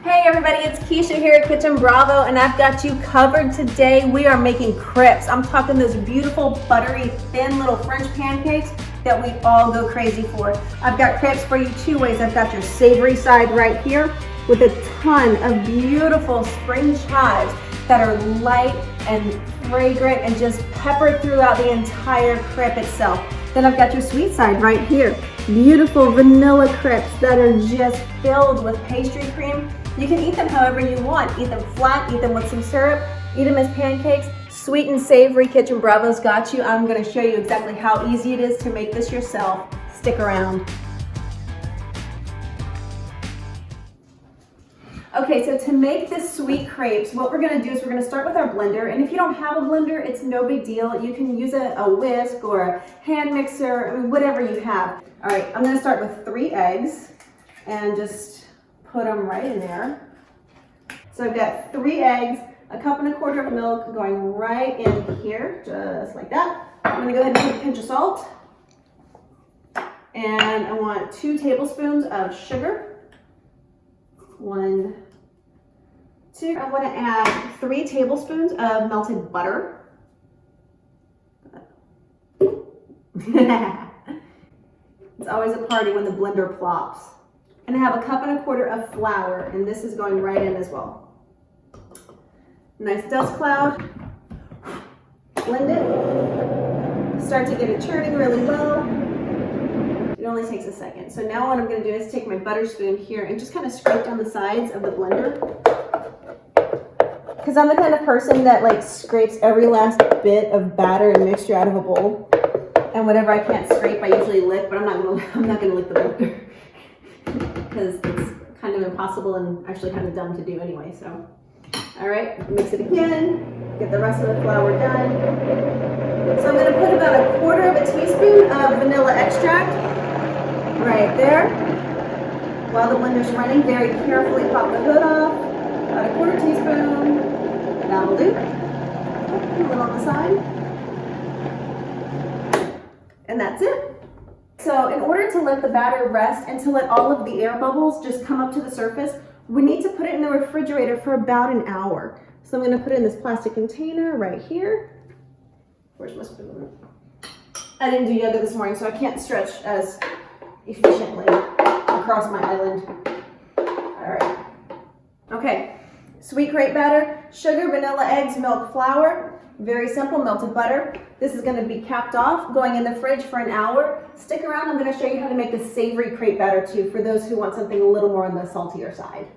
Hey everybody, it's Keisha here at Kitchen Bravo, and I've got you covered today. We are making crepes. I'm talking those beautiful, buttery, thin little French pancakes that we all go crazy for. I've got crepes for you two ways. I've got your savory side right here with a ton of beautiful spring chives that are light and fragrant and just peppered throughout the entire crepe itself. Then I've got your sweet side right here. Beautiful vanilla crepes that are just filled with pastry cream. You can eat them however you want. Eat them flat, eat them with some syrup, eat them as pancakes. Sweet and savory Kitchen Bravo's got you. I'm gonna show you exactly how easy it is to make this yourself. Stick around. Okay, so to make this sweet crepes, what we're gonna do is we're gonna start with our blender. And if you don't have a blender, it's no big deal. You can use a whisk or a hand mixer, I mean, whatever you have. All right, I'm gonna start with 3 eggs and just put them right in there. So I've got 3 eggs, a 1.25 cups of milk going right in here, just like that. I'm gonna go ahead and put a pinch of salt. And I want 2 tablespoons of sugar. 1, 2. I want to add 3 tablespoons of melted butter. It's always a party when the blender plops. And I have a 1.25 cups of flour, and this is going right in as well. Nice dust cloud. Blend it. Start to get it churning really well. It only takes a second. So now what I'm going to do is take my butter spoon here and just kind of scrape down the sides of the blender. Because I'm the kind of person that like scrapes every last bit of batter and mixture out of a bowl. And whatever I can't scrape, I usually lick, but I'm not gonna lick the blender. Because it's kind of impossible and actually kind of dumb to do anyway. So, all right, mix it again. Get the rest of the flour done. So I'm going to put about 1/4 teaspoon of vanilla extract right there. While the blender's running, very carefully pop the hood off. About 1/4 teaspoon. That'll do. A little on the side. And that's it. So in order to let the batter rest and to let all of the air bubbles just come up to the surface, we need to put it in the refrigerator for about an hour. So I'm going to put it in this plastic container right here. Where's my spoon? I didn't do yoga this morning, so I can't stretch as efficiently across my island. All right. Okay, sweet crepe batter, sugar, vanilla, eggs, milk, flour. Very simple, melted butter. This is going to be capped off, going in the fridge for an hour. Stick around, I'm going to show you how to make the savory crepe batter too, for those who want something a little more on the saltier side.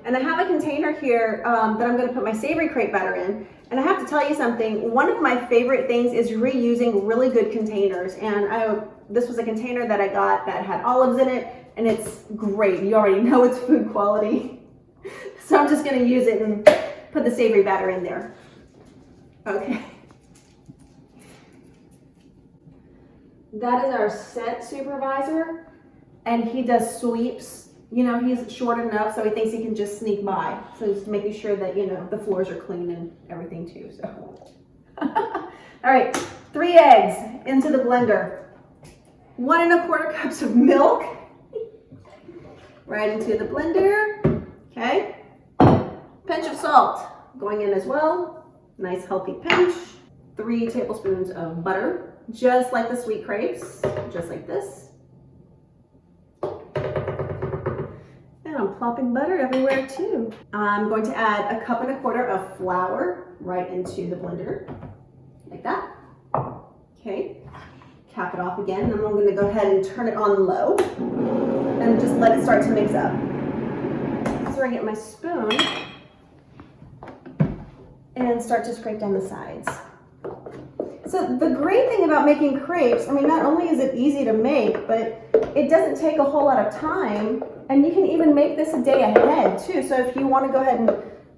And I have a container here that I'm going to put my savory crepe batter in. And I have to tell you something, one of my favorite things is reusing really good containers. And this was a container that I got that had olives in it, and it's great. You already know it's food quality. So I'm just going to use it and put the savory batter in there. Okay. That is our set supervisor, and he does sweeps. You know, he's short enough so he thinks he can just sneak by. So just making sure that, you know, the floors are clean and everything too, so. All right, 3 eggs into the blender. 1.25 cups of milk. Right into the blender, okay. Pinch of salt going in as well. Nice healthy pinch. 3 tablespoons of butter, just like the sweet crepes, just like this. And I'm plopping butter everywhere too. I'm going to add 1.25 cups of flour right into the blender, like that. Okay, cap it off again, and I'm going to go ahead and turn it on low and just let it start to mix up. So I get my spoon and start to scrape down the sides. So the great thing about making crepes, I mean, not only is it easy to make, but it doesn't take a whole lot of time, and you can even make this a day ahead too. So if you want to go ahead and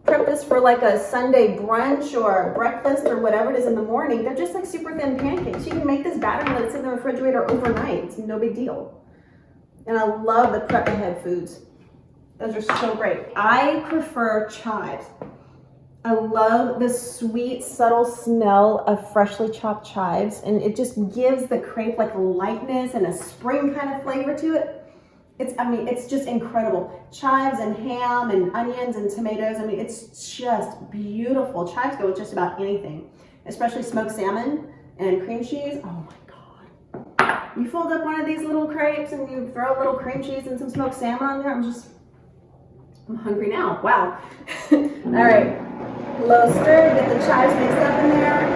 prep this for like a Sunday brunch or breakfast or whatever it is in the morning, they're just like super thin pancakes. You can make this batter and let it sit in the refrigerator overnight. It's no big deal. And I love the prep ahead foods. Those are so great. I prefer chives. I love the sweet, subtle smell of freshly chopped chives, and it just gives the crepe like a lightness and a spring kind of flavor to it. it's just incredible. Chives and ham and onions and tomatoes. I mean, it's just beautiful. Chives go with just about anything, especially smoked salmon and cream cheese. Oh my God. You fold up one of these little crepes and you throw a little cream cheese and some smoked salmon on there. I'm hungry now. Wow. All right. Low stir, get the chives mixed up in there.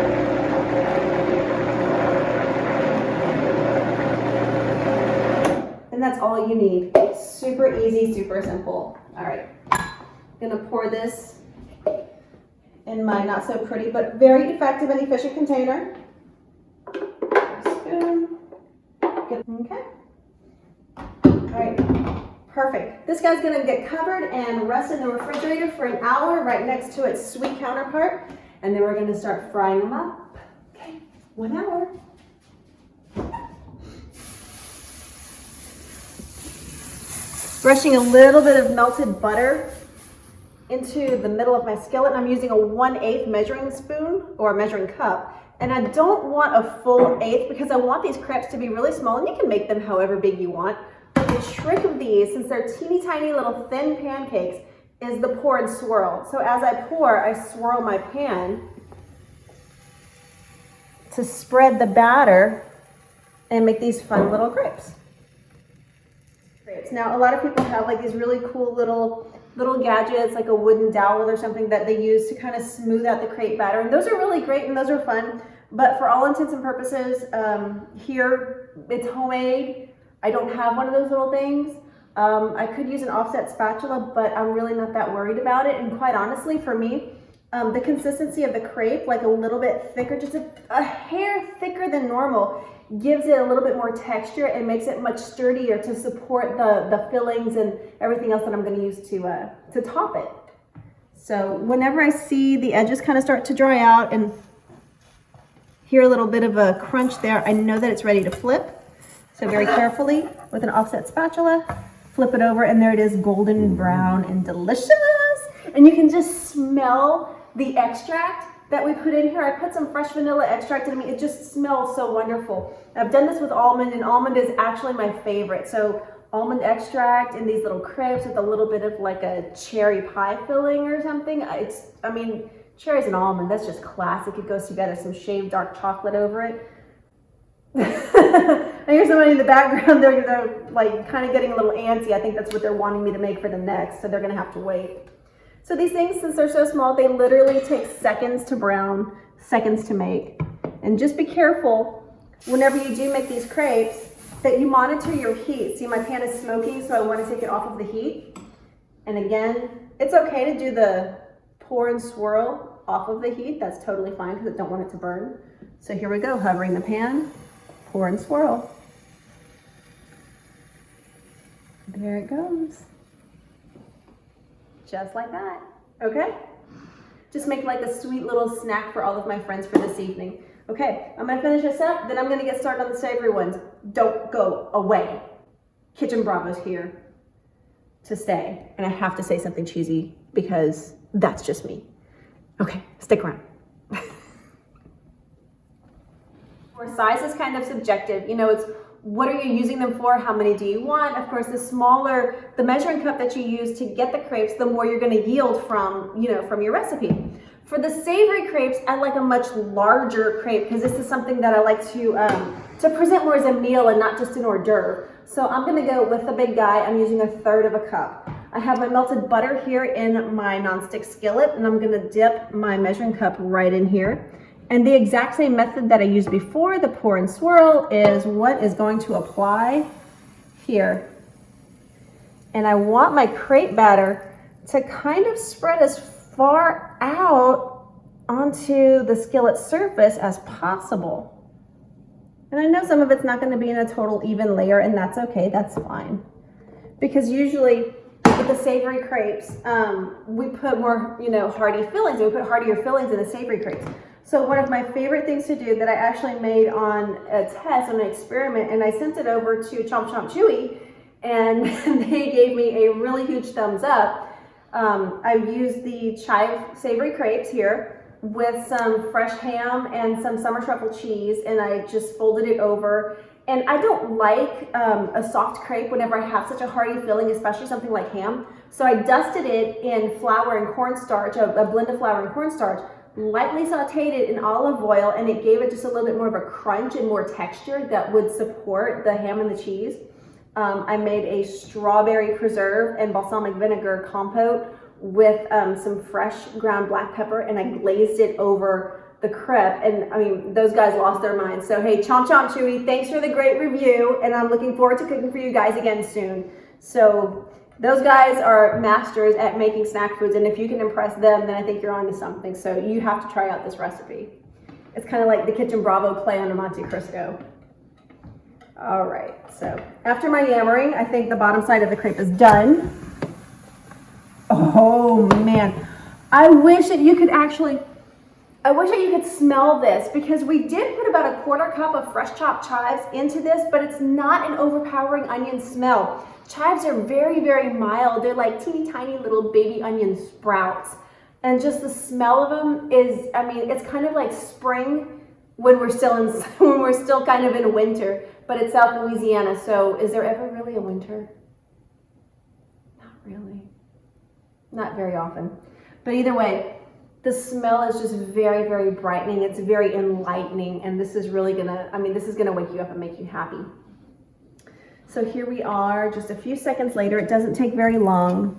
And that's all you need. Super easy, super simple. All right, I'm gonna pour this in my not so pretty, but very effective and efficient container. Spoon. Okay. All right, perfect. This guy's gonna get covered and rest in the refrigerator for an hour right next to its sweet counterpart. And then we're gonna start frying them up. Okay, 1 hour. Brushing a little bit of melted butter into the middle of my skillet. And I'm using a 1/8 measuring spoon or measuring cup. And I don't want a full eighth because I want these crepes to be really small, and you can make them however big you want. But the trick of these, since they're teeny tiny little thin pancakes, is the pour and swirl. So as I pour, I swirl my pan to spread the batter and make these fun little crepes. Now, a lot of people have like these really cool little gadgets, like a wooden dowel or something that they use to kind of smooth out the crepe batter. And those are really great and those are fun. But for all intents and purposes, here it's homemade. I don't have one of those little things. I could use an offset spatula, but I'm really not that worried about it. And quite honestly, for me, the consistency of the crepe, like a little bit thicker, just a hair thicker than normal, gives it a little bit more texture and makes it much sturdier to support the fillings and everything else that I'm going to use to top it. So whenever I see the edges kind of start to dry out and hear a little bit of a crunch there, I know that it's ready to flip. So very carefully with an offset spatula, flip it over, and there it is, golden brown and delicious. And you can just smell the extract that we put in here. I put some fresh vanilla extract in. I mean, it just smells so wonderful. I've done this with almond, and almond is actually my favorite. So almond extract in these little crepes with a little bit of like a cherry pie filling or something. I mean, cherries and almond, that's just classic. It goes together. Some shaved dark chocolate over it. I hear somebody in the background, they're like kind of getting a little antsy. I think that's what they're wanting me to make for them next, so they're gonna have to wait. So these things, since they're so small, they literally take seconds to brown, seconds to make. And just be careful whenever you do make these crepes that you monitor your heat. See, my pan is smoking, so I want to take it off of the heat. And again, it's okay to do the pour and swirl off of the heat. That's totally fine because I don't want it to burn. So here we go, hovering the pan, pour and swirl. There it goes. Just like that, okay? Just make like a sweet little snack for all of my friends for this evening. Okay, I'm gonna finish this up, then I'm gonna get started on the savory ones. Don't go away. Kitchen Bravo's here to stay. And I have to say something cheesy because that's just me. Okay, stick around. Size is kind of subjective. You know, it's what are you using them for? How many do you want? Of course, the smaller the measuring cup that you use to get the crepes, the more you're going to yield from, you know, from your recipe. For the savory crepes, I like a much larger crepe because this is something that I like to present more as a meal and not just an hors d'oeuvre. So I'm going to go with the big guy. I'm using 1/3 of a cup. I have my melted butter here in my nonstick skillet, and I'm going to dip my measuring cup right in here. And the exact same method that I used before, the pour and swirl, is what is going to apply here. And I want my crepe batter to kind of spread as far out onto the skillet surface as possible. And I know some of it's not going to be in a total even layer, and that's okay, that's fine. Because usually with the savory crepes, we put more, you know, hearty fillings. We put heartier fillings in the savory crepes. So one of my favorite things to do that I actually made on a test, on an experiment, and I sent it over to Chomp Chomp Chewy, and they gave me a really huge thumbs up. I used the chive savory crepes here with some fresh ham and some summer truffle cheese, and I just folded it over. And I don't like a soft crepe whenever I have such a hearty filling, especially something like ham. So I dusted it in flour and cornstarch, a blend of flour and cornstarch, lightly sauteed it in olive oil, and it gave it just a little bit more of a crunch and more texture that would support the ham and the cheese. I made a strawberry preserve and balsamic vinegar compote with some fresh ground black pepper, and I glazed it over the crepe, and I mean, those guys lost their minds. So hey, chomp chomp chewy, thanks for the great review, and I'm looking forward to cooking for you guys again soon. So those guys are masters at making snack foods, and if you can impress them, then I think you're onto something. So you have to try out this recipe. It's kind of like the Kitchen Bravo play on a Monte Cristo. All right, so after my yammering, I think the bottom side of the crepe is done. Oh man, I wish that you could smell this, because we did put about a 1/4 cup of fresh chopped chives into this, but it's not an overpowering onion smell. Chives are very, very mild. They're like teeny tiny little baby onion sprouts. And just the smell of them is, I mean, it's kind of like spring when we're still kind of in winter, but it's South Louisiana. So is there ever really a winter? Not really. Not very often. But either way, the smell is just very, very brightening. It's very enlightening, and this is really this is gonna wake you up and make you happy. So here we are, just a few seconds later. It doesn't take very long.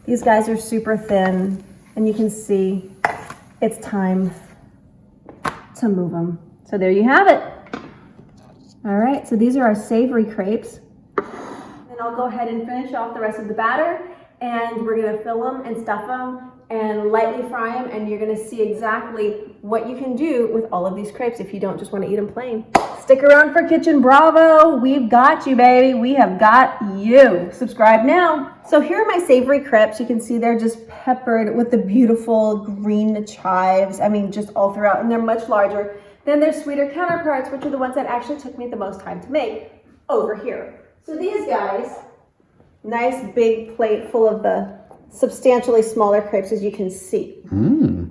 These guys are super thin, and you can see it's time to move them. So there you have it. All right, so these are our savory crepes. And I'll go ahead and finish off the rest of the batter, and we're gonna fill them and stuff them and lightly fry them, and you're gonna see exactly what you can do with all of these crepes if you don't just wanna eat them plain. Stick around for Kitchen Bravo. We've got you, baby. We have got you. Subscribe now. So here are my savory crepes. You can see they're just peppered with the beautiful green chives. I mean, just all throughout, and they're much larger than their sweeter counterparts, which are the ones that actually took me the most time to make over here. So these guys, nice big plate full of the substantially smaller crepes, as you can see. All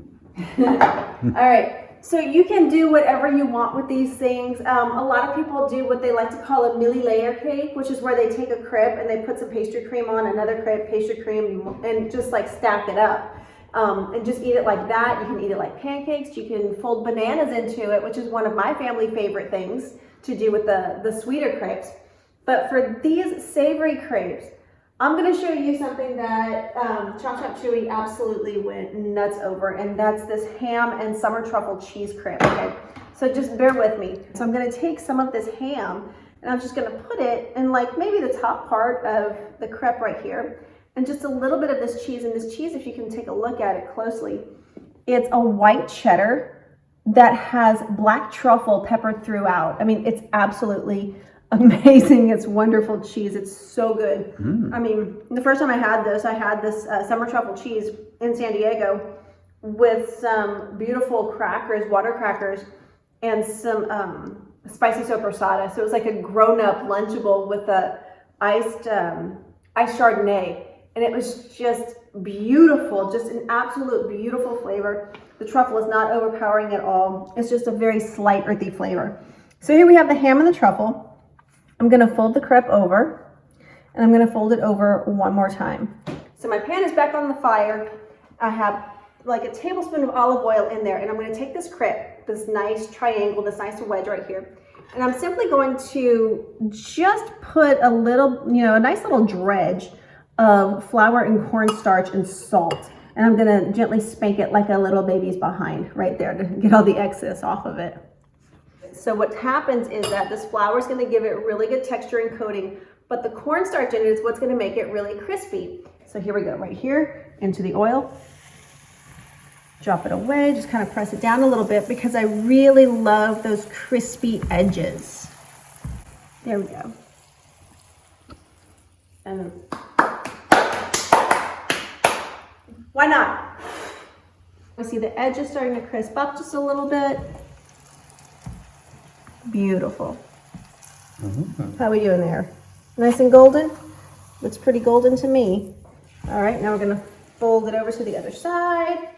right, so you can do whatever you want with these things. A lot of people do what they like to call a milli-layer cake, which is where they take a crepe and they put some pastry cream on another crepe, pastry cream, and just like stack it up. And just eat it like that. You can eat it like pancakes. You can fold bananas into it, which is one of my family favorite things to do with the sweeter crepes. But for these savory crepes, I'm going to show you something that Chomp Chomp Chewy absolutely went nuts over, and that's this ham and summer truffle cheese crepe. Okay, so just bear with me. So I'm going to take some of this ham, and I'm just going to put it in like maybe the top part of the crepe right here, and just a little bit of this cheese. And this cheese, if you can take a look at it closely, it's a white cheddar that has black truffle peppered throughout. I mean, it's absolutely amazing. It's wonderful cheese. It's so good. I mean, the first time I had this summer truffle cheese in San Diego with some beautiful crackers, water crackers, and some spicy sopressata. So it was like a grown-up Lunchable with a iced Chardonnay. And it was just beautiful, just an absolute beautiful flavor. The truffle is not overpowering at all. It's just a very slight earthy flavor. So here we have the ham and the truffle. I'm gonna fold the crepe over, and I'm gonna fold it over one more time. So my pan is back on the fire. I have like a tablespoon of olive oil in there, and I'm gonna take this crepe, this nice triangle, this nice wedge right here, and I'm simply going to just put a little, a nice little dredge of flour and cornstarch and salt. And I'm gonna gently spank it like a little baby's behind right there to get all the excess off of it. So what happens is that this flour is going to give it really good texture and coating, but the cornstarch in it is what's going to make it really crispy. So here we go, right here into the oil. Drop it away, just kind of press it down a little bit because I really love those crispy edges. There we go. And why not? We see the edges starting to crisp up just a little bit. Beautiful. How are we doing there? Nice and golden? Looks pretty golden to me. All right, now we're gonna fold it over to the other side.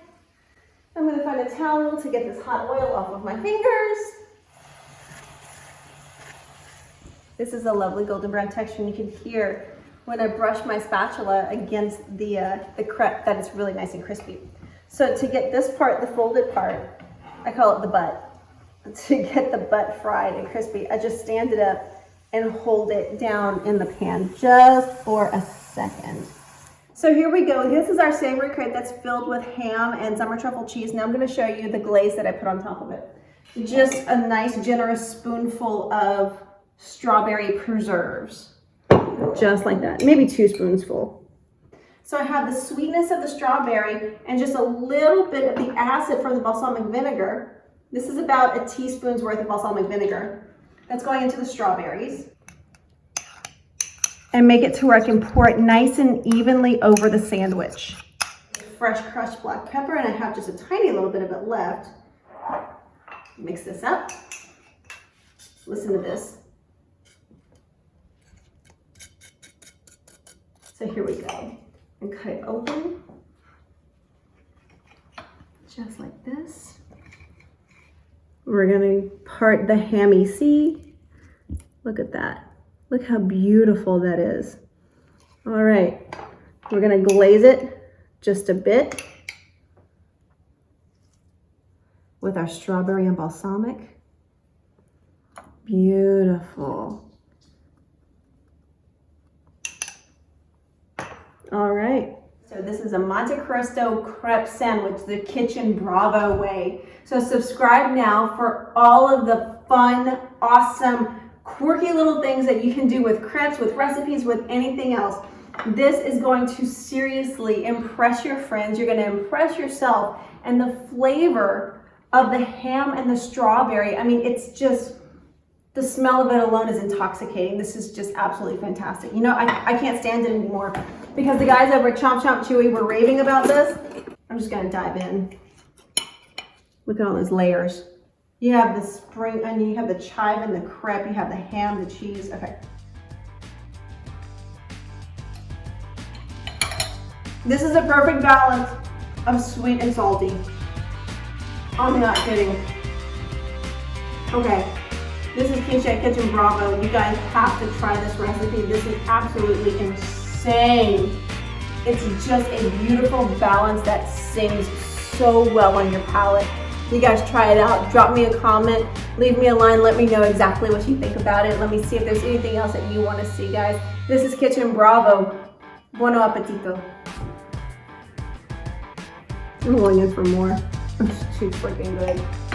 I'm gonna find a towel to get this hot oil off of my fingers. This is a lovely golden brown texture, and you can hear when I brush my spatula against the crepe that it's really nice and crispy. So to get this part, the folded part, I call it the butt. To get the butt fried and crispy, I just stand it up and hold it down in the pan just for a second. So here we go. This is our savory crepe that's filled with ham and summer truffle cheese. Now I'm going to show you the glaze that I put on top of it. Just a nice generous spoonful of strawberry preserves. Just like that, maybe 2 spoonsful. So I have the sweetness of the strawberry and just a little bit of the acid from the balsamic vinegar. This is about a teaspoon's worth of balsamic vinegar that's going into the strawberries. And make it to where I can pour it nice and evenly over the sandwich. Fresh crushed black pepper, and I have just a tiny little bit of it left. Mix this up. Listen to this. So here we go. And cut it open. Just like this. We're gonna part the hammy C. Look at that. Look how beautiful that is. All right, we're gonna glaze it just a bit with our strawberry and balsamic. Beautiful. All right, so this is a Monte Cristo crepe sandwich, the Kitchen Bravo way. So subscribe now for all of the fun, awesome, quirky little things that you can do with crepes, with recipes, with anything else. This is going to seriously impress your friends. You're going to impress yourself. And the flavor of the ham and the strawberry, I mean, it's just, the smell of it alone is intoxicating. This is just absolutely fantastic. You know, I can't stand it anymore because the guys over at Chomp Chomp Chewy were raving about this. I'm just going to dive in. Look at all those layers. You have the spring onion, you have the chive and the crepe, you have the ham, the cheese. Okay. This is a perfect balance of sweet and salty. I'm not kidding. Okay. This is Keisha at Kitchen Bravo. You guys have to try this recipe. This is absolutely insane. It's just a beautiful balance that sings so well on your palate. You guys try it out. Drop me a comment. Leave me a line. Let me know exactly what you think about it. Let me see if there's anything else that you want to see, guys. This is Kitchen Bravo. Buono appetito. I'm going in for more. It's too freaking good.